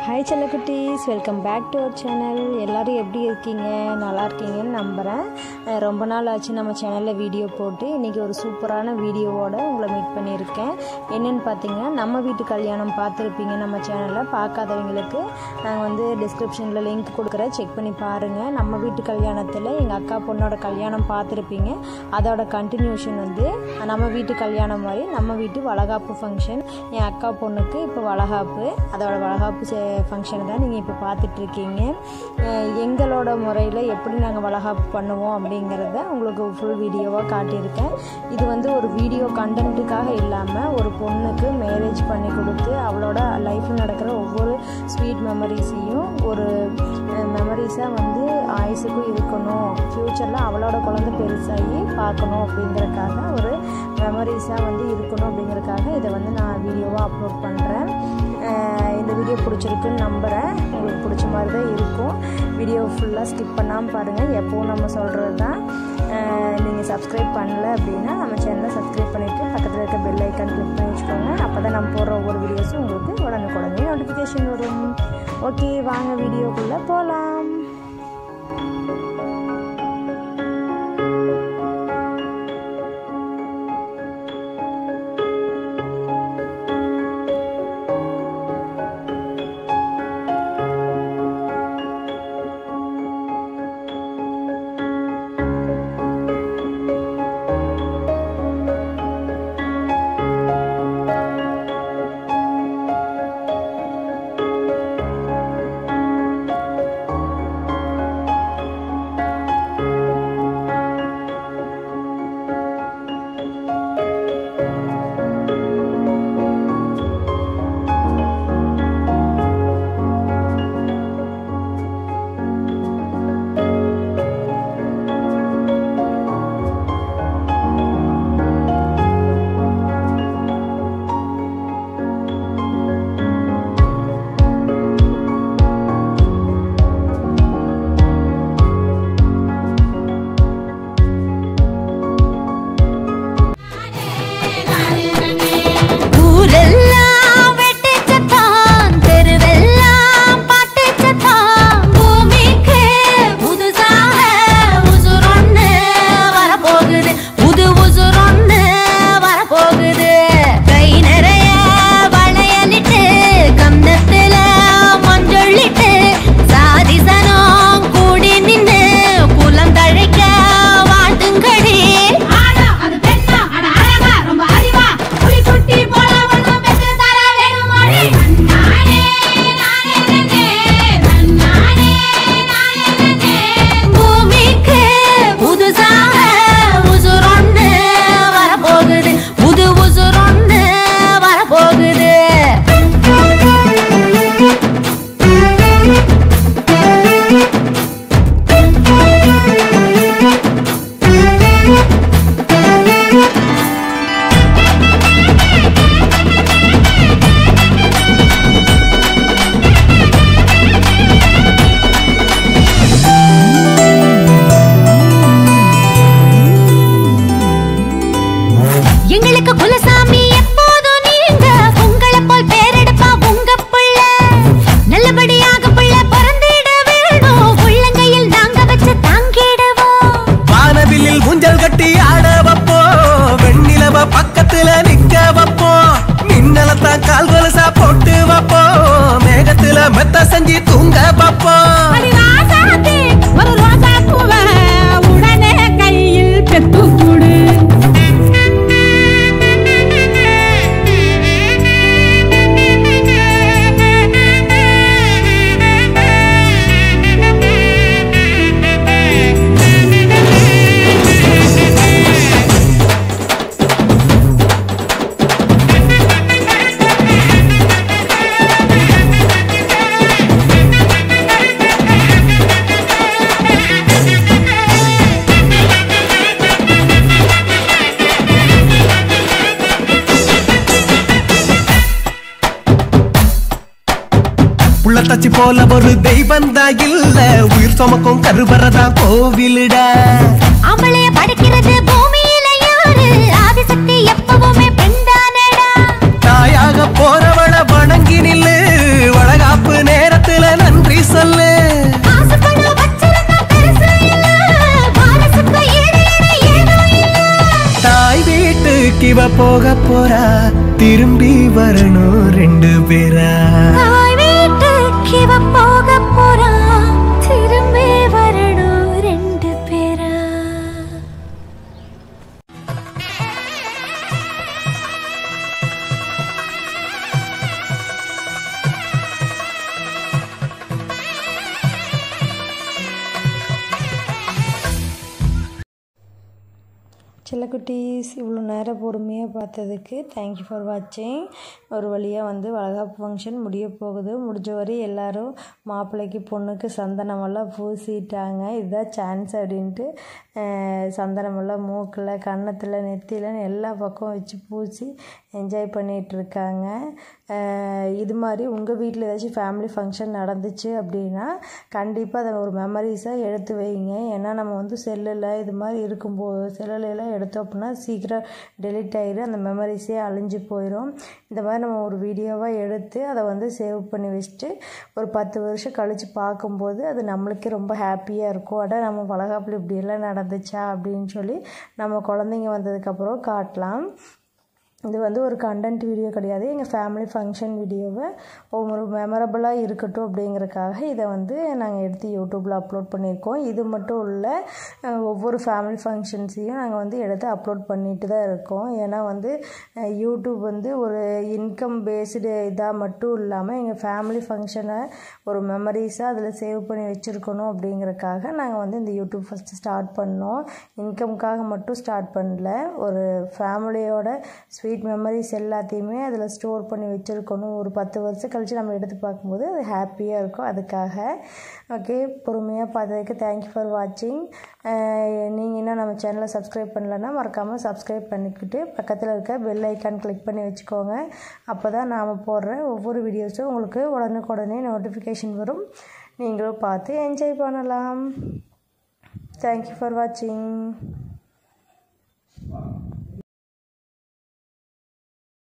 Hi செல்லக்குட்டீஸ், welcome back to our channel. எல்லோரும் எப்படி இருக்கீங்க? நல்லா இருக்கீங்கன்னு நம்புகிறேன். ரொம்ப நாள் ஆச்சு நம்ம சேனலில் வீடியோ போட்டு. இன்றைக்கி ஒரு சூப்பரான வீடியோவோடு உங்களை மீட் பண்ணியிருக்கேன். என்னென்னு பார்த்தீங்கன்னா, நம்ம வீட்டு கல்யாணம் பார்த்துருப்பீங்க நம்ம சேனலில். பார்க்காதவங்களுக்கு நாங்கள் டிஸ்கிரிப்ஷனில் லிங்க் கொடுக்குறேன், செக் பண்ணி பாருங்கள். நம்ம வீட்டு கல்யாணத்தில் எங்கள் அக்கா பொண்ணோட கல்யாணம் பார்த்துருப்பீங்க. அதோட கண்டினியூஷன் நம்ம வீட்டு கல்யாணம் மாதிரி நம்ம வீட்டு வளகாப்பு ஃபங்க்ஷன். என் அக்கா பொண்ணுக்கு இப்போ வளகாப்பு, அதோட வளகாப்பு ஃபங்க்ஷனை தான் நீங்கள் இப்போ பார்த்துட்ருக்கீங்க. எங்களோட முறையில் எப்படி நாங்கள் வளகாப்பு பண்ணுவோம் அப்படிங்கிறத உங்களுக்கு ஃபுல் வீடியோவாக காட்டியிருக்கேன். இது ஒரு வீடியோ கண்டென்ட்டுக்காக இல்லாமல் ஒரு பொண்ணுக்கு மேரேஜ் பண்ணி கொடுத்து அவளோட லைஃப்பில் நடக்கிற ஒவ்வொரு ஸ்வீட் மெமரிஸையும் ஒரு மெமரிஸாக ஆயுசுக்கும் இருக்கணும், ஃப்யூச்சரில் அவளோட குழந்தை பெருசாகி பார்க்கணும் அப்படிங்கிறதுக்காக ஒரு மெமரிஸாக இருக்கணும் அப்படிங்கிறதுக்காக இதை நான் வீடியோவாக அப்லோட் பண்ணுறேன். இந்த வீடியோ பிடிச்சிருக்குன்னு நம்புகிறேன். உங்களுக்கு பிடிச்ச மாதிரி தான் இருக்கும். வீடியோ ஃபுல்லாக ஸ்கிப் பண்ணாமல் பாருங்கள். எப்போவும் நம்ம சொல்கிறது தான். நீங்கள் சப்ஸ்கிரைப் பண்ணல அப்படின்னா நம்ம சேனலை சப்ஸ்கிரைப் பண்ணிவிட்டு பக்கத்தில் இருக்க பெல் ஐக்கான் கிளிக் பண்ணி வச்சுக்கோங்க. அப்போ தான் நம்ம போடுற ஒவ்வொரு வீடியோஸும் உங்களுக்கு உடனே நோட்டிஃபிகேஷன் வரும். ஓகே, வாங்க வீடியோக்குள்ளே போகலாம். செஞ்சு தூங்க பாப்போம். ஒரு ரோசா பூவ உடனே கையில் பெத்து கூடு. புள்ளத்தாச்சி போல ஒரு தெய்வந்தா இல்ல, உயிர் சுமக்கும் கருவறதா கோவிலுடா. அவளைய படைக்கிறது பூமியில யாரு? ஆதிசக்தி எப்பவுமே பெண்தானடா. தாயாக போறவள வணங்கி நில்லு, வளகாப்பு வரணும் 2 பேரா. தாய் வீட்டுக்கு இவ போக போறா, திரும்பி வரணும் 2 பேரா. செல்லக்குட்டீஸ், இவ்வளோ நேரம் பொறுமையாக பார்த்ததுக்கு தேங்க்யூ ஃபார் வாட்சிங். ஒரு வழியாக வந்து வளகாப்பு ஃபங்க்ஷன் முடிய போகுது. முடிஞ்ச வரை எல்லோரும் மாப்பிள்ளைக்கு பொண்ணுக்கு சந்தனமெல்லாம் பூசிட்டாங்க. இதுதான் சான்ஸ் அப்படின்ட்டு சந்தனமெல்லாம் மூக்கில், கன்னத்தில், நெத்தியிலன்னு எல்லா பக்கம் வச்சு பூசி என்ஜாய் பண்ணிகிட்ருக்காங்க. இது மாதிரி உங்கள் வீட்டில் ஏதாச்சும் ஃபேமிலி ஃபங்க்ஷன் நடந்துச்சு அப்படின்னா கண்டிப்பாக அதை ஒரு மெமரிஸாக எடுத்து வைங்க. ஏன்னா நம்ம வந்து செல்லில் இது மாதிரி இருக்கும்போது செல்லுலாம் எடுத்தோம் அப்படின்னா சீக்கிரம் டெலிட் ஆகிடும், அந்த மெமரிஸே அழிஞ்சு போயிடும். இந்த மாதிரி நம்ம ஒரு வீடியோவாக எடுத்து அதை வந்து சேவ் பண்ணி வச்சுட்டு ஒரு 10 வருஷம் கழித்து பார்க்கும்போது அது நம்மளுக்கே ரொம்ப ஹாப்பியாக இருக்கும். அட நம்ம வளகாப்பில் இப்படியெல்லாம் நடந்துச்சா அப்படின்னு சொல்லி நம்ம குழந்தைங்க வந்ததுக்கப்புறம் காட்டலாம். இது வந்து ஒரு கண்டென்ட் வீடியோ கிடையாது, எங்கள் ஃபேமிலி ஃபங்க்ஷன் வீடியோவை ஒரு மெமரபுளாக இருக்கட்டும் அப்படிங்கிறக்காக இதை வந்து நாங்கள் எடுத்து யூடியூப்பில் அப்லோட் பண்ணியிருக்கோம். இது மட்டும் இல்லை, ஒவ்வொரு ஃபேமிலி ஃபங்க்ஷன்ஸையும் நாங்கள் வந்து எடுத்து அப்லோட் பண்ணிட்டு தான் இருக்கோம். ஏன்னா வந்து யூடியூப் வந்து ஒரு இன்கம் பேஸ்டு இதாக மட்டும் இல்லாமல் எங்கள் ஃபேமிலி ஃபங்க்ஷனை ஒரு மெமரிஸாக அதில் சேவ் பண்ணி வச்சுருக்கணும் அப்படிங்கிறக்காக நாங்கள் வந்து இந்த யூடியூப் ஃபஸ்ட்டு ஸ்டார்ட் பண்ணோம். இன்கம்காக மட்டும் ஸ்டார்ட் பண்ணல, ஒரு ஃபேமிலியோட ஸ்வீட் மெமரிஸ் எல்லாத்தையுமே அதில் ஸ்டோர் பண்ணி வச்சுருக்கணும். ஒரு 10 வருஷம் கழித்து நம்ம எடுத்து பார்க்கும்போது அது ஹாப்பியாக இருக்கும். அதுக்காக ஓகே, பொறுமையாக பார்த்ததுக்கு தேங்க்யூ ஃபார் வாட்சிங். நீங்கள் இன்னும் நம்ம சேனலை சப்ஸ்கிரைப் பண்ணலன்னா மறக்காமல் சப்ஸ்கிரைப் பண்ணிக்கிட்டு பக்கத்தில் இருக்க பெல் ஐக்கான் கிளிக் பண்ணி வச்சுக்கோங்க. அப்போ தான் நாம் போடுற ஒவ்வொரு வீடியோஸும் உங்களுக்கு உடனுக்குடனே நோட்டிஃபிகேஷன் வரும். நீங்களும் பார்த்து என்ஜாய் பண்ணலாம். தேங்க்யூ ஃபார் வாட்சிங்.